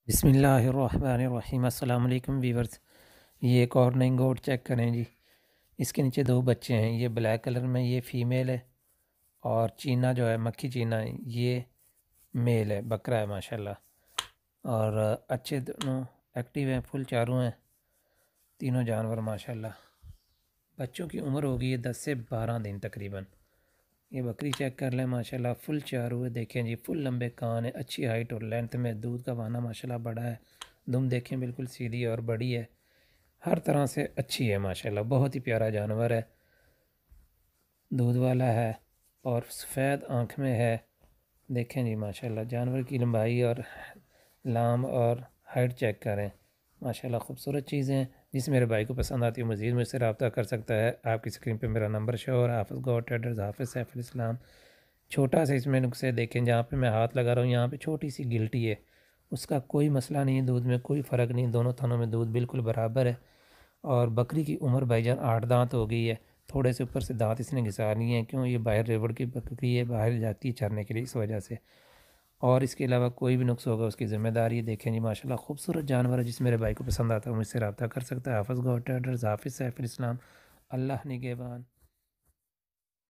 बिस्मिल्लाहिर्रहमानिर्रहीम। अस्सलाम वालेकुम वीवर्स। ये एक और नई गोट चेक करें जी। इसके नीचे दो बच्चे हैं। ये ब्लैक कलर में ये फ़ीमेल है और चीना जो है मक्खी चीना है ये मेल है, बकरा है माशाल्लाह। और अच्छे दोनों एक्टिव हैं, फुल चारों हैं तीनों जानवर माशाल्लाह। बच्चों की उम्र होगी ये 10 से 12 दिन तकरीबन। ये बकरी चेक कर लें माशाल्लाह, फुल चारों है। देखें जी, फुल लंबे कान है, अच्छी हाइट और लेंथ में। दूध का वाना माशाल्लाह बड़ा है। दुम देखें बिल्कुल सीधी और बड़ी है, हर तरह से अच्छी है माशाल्लाह। बहुत ही प्यारा जानवर है, दूध वाला है और सफ़ेद आँख में है। देखें जी माशाल्लाह, जानवर की लंबाई और लाम और हाइट चेक करें माशाल्लाह, खूबसूरत चीज़ें हैं। जिस मेरे भाई को पसंद आती है मज़ीद मुझसे रब्ता कर सकता है। आपकी स्क्रीन पे मेरा नंबर शो और हाफ़िज़ गॉड ट्रेडर्स, हाफ़िज़ सैफुल इस्लाम। छोटा सा इसमें नुक्से देखें, जहाँ पे मैं हाथ लगा रहा हूँ यहाँ पे छोटी सी गिल्टी है, उसका कोई मसला नहीं है, दूध में कोई फ़र्क नहीं, दोनों थनों में दूध बिल्कुल बराबर है। और बकरी की उम्र भाईजान 8 दांत हो गई है। थोड़े से ऊपर से दांत इसने घिसा लिए हैं, क्यों, ये बाहर रेवड़ की बकरी है, बाहर जाती है चरने के लिए, इस वजह से। और इसके अलावा कोई भी नुक्स होगा उसकी ज़िम्मेदारी। देखें जी माशाल्लाह, खूबसूरत जानवर है। जिस मेरे भाई को पसंद आता है मुझसे रब्ता कर सकता है। हाफ़िज़ गॉड ट्रेडर्स, हाफ़िज़ सैफुल इस्लाम। अल्लाह निगहबान।